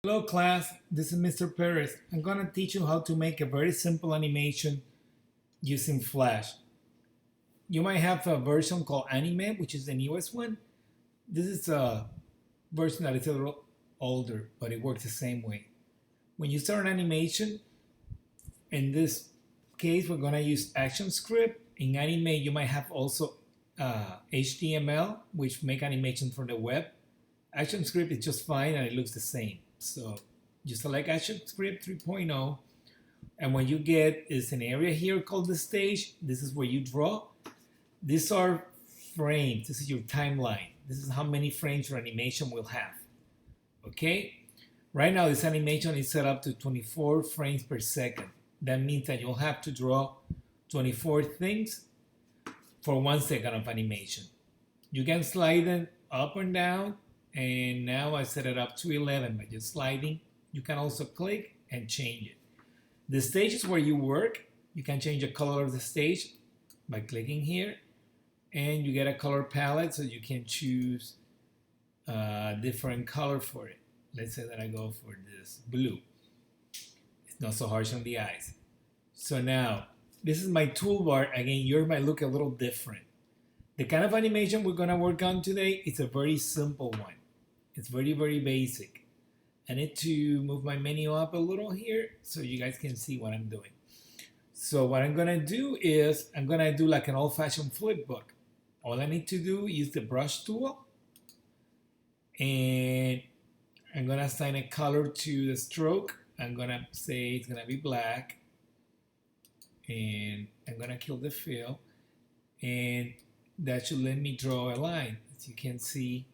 Hello class, this is Mr. Perez. I'm going to teach you how to make a very simple animation using Flash. You might have a version called Anime, which is the newest one. This is a version that is a little older, but it works the same way. When you start an animation, in this case, we're going to use ActionScript. In Anime, you might have also HTML, which make animations for the web. ActionScript is just fine and it looks the same. So you select ActionScript 3.0, and what you get is an area here called the stage. This is where you draw. These are frames. This is your timeline. This is how many frames your animation will have. Okay? Right now, this animation is set up to 24 frames per second. That means that you'll have to draw 24 things for 1 second of animation. You can slide them up and down, and now I set it up to 11 by just sliding. You can also click and change it. The stage is where you work. You can change the color of the stage by clicking here, and you get a color palette, so you can choose a different color for it. Let's say that I go for this blue. It's not so harsh on the eyes. So now, this is my toolbar. Again, yours might look a little different. The kind of animation we're going to work on today is a very simple one. It's very, very basic. I need to move my menu up a little here so you guys can see what I'm doing. So what I'm going to do is I'm going to do like an old-fashioned flip book. All I need to do is the brush tool, and I'm going to assign a color to the stroke. I'm going to say it's going to be black, and I'm going to kill the fill, and that should let me draw a line. As you can see,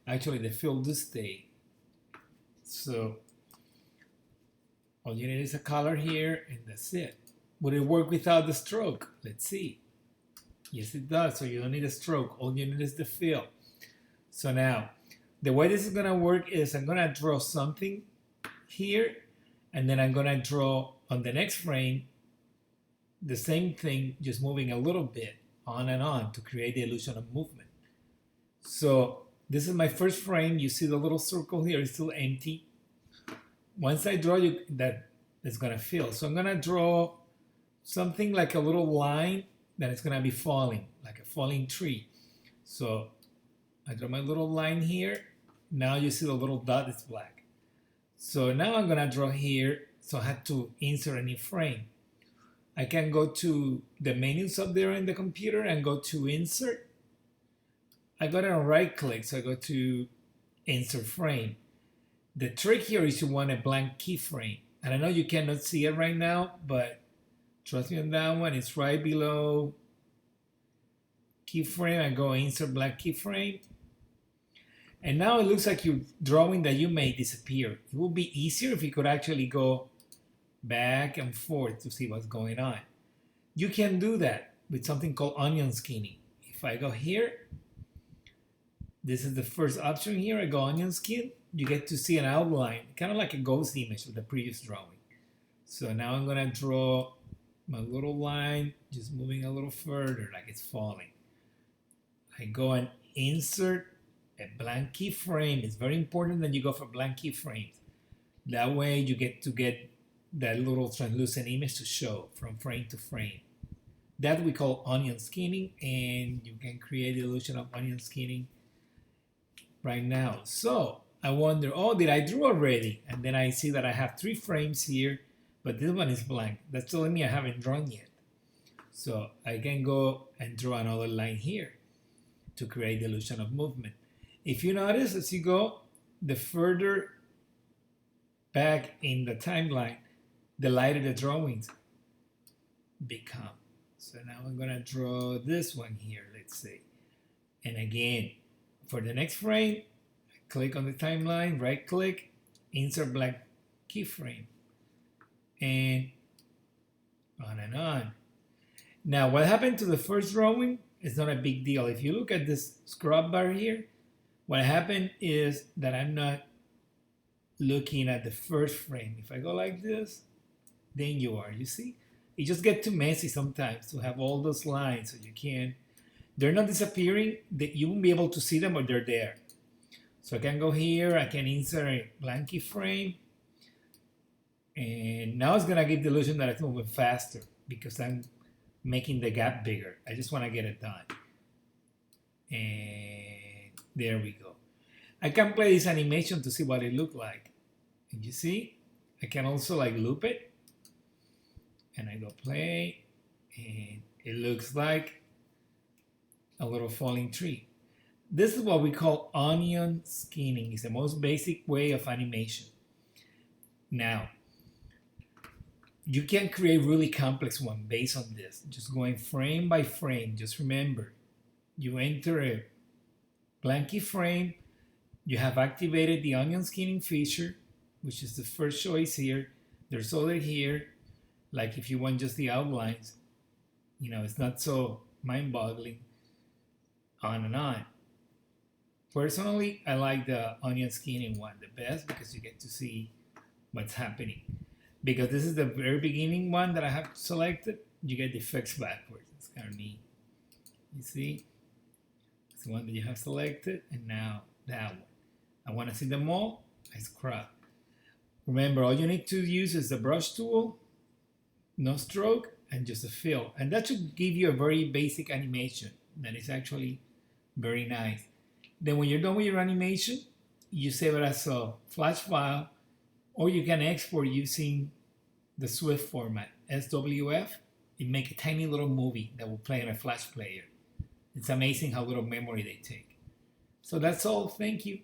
actually the fill does stay. So all you need is a color here, and that's it. Would it work without the stroke? Let's see. Yes, it does. So you don't need a stroke. All you need is the fill. So now, the way this is going to work is I'm going to draw something here, and then I'm going to draw on the next frame the same thing, just moving a little bit on and on to create the illusion of movement. So this is my first frame. You see the little circle here is still empty. Once I draw you, that is going to fill. So I'm going to draw something like a little line that is going to be falling, like a falling tree. So I draw my little line here. Now you see the little dot is black. So now I'm going to draw here. So I had to insert a new frame. I can go to the menus up there in the computer and go to insert. I got it on right click, so I go to insert frame. The trick here is you want a blank keyframe. And I know you cannot see it right now, but trust me on that one, it's right below keyframe. I go insert blank keyframe. And now it looks like your drawing that you made disappear. It would be easier if you could actually go back and forth to see what's going on. You can do that with something called onion skinning. If I go here, this is the first option here. I go onion skin. You get to see an outline, kind of like a ghost image of the previous drawing. So now I'm going to draw my little line, just moving a little further, like it's falling. I go and insert a blank keyframe. It's very important that you go for blank keyframes. That way you get to get that little translucent image to show from frame to frame. That we call onion skinning, and you can create the illusion of onion skinning right now. So I wonder, oh, did I draw already? And then I see that I have 3 frames here, but this one is blank. That's telling me I haven't drawn yet. So I can go and draw another line here to create the illusion of movement. If you notice, as you go, the further back in the timeline, the lighter the drawings become. So now I'm going to draw this one here, let's say. And again, for the next frame, click on the timeline, right click, insert blank keyframe, and on. Now, what happened to the first drawing is not a big deal. If you look at this scrub bar here, what happened is that I'm not looking at the first frame. If I go like this, then you are, you see? It just gets too messy sometimes to have all those lines, so you can't, they're not disappearing, you won't be able to see them, but they're there. So I can go here, I can insert a blank keyframe, and now it's gonna give the illusion that it's moving faster because I'm making the gap bigger. I just wanna get it done. And there we go. I can play this animation to see what it looked like. And you see, I can also like loop it, and I go play, and it looks like a little falling tree. This is what we call onion skinning. It's the most basic way of animation. Now, you can create really complex one based on this. Just going frame by frame. Just remember, you enter a blank keyframe. You have activated the onion skinning feature, which is the first choice here. There's other here, like if you want just the outlines, you know, it's not so mind-boggling. On and on. Personally, I like the onion skinning one the best because you get to see what's happening. Because this is the very beginning one that I have selected, you get the effects backwards. It's kind of neat. You see? It's the one that you have selected, and now that one. I want to see them all, I scrub. Remember, all you need to use is the brush tool, no stroke, and just a fill. And that should give you a very basic animation that is actually very nice. Then when you're done with your animation, you save it as a Flash file, or you can export using the Swift format, SWF. You make a tiny little movie that will play on a Flash player. It's amazing how little memory they take. So that's all. Thank you.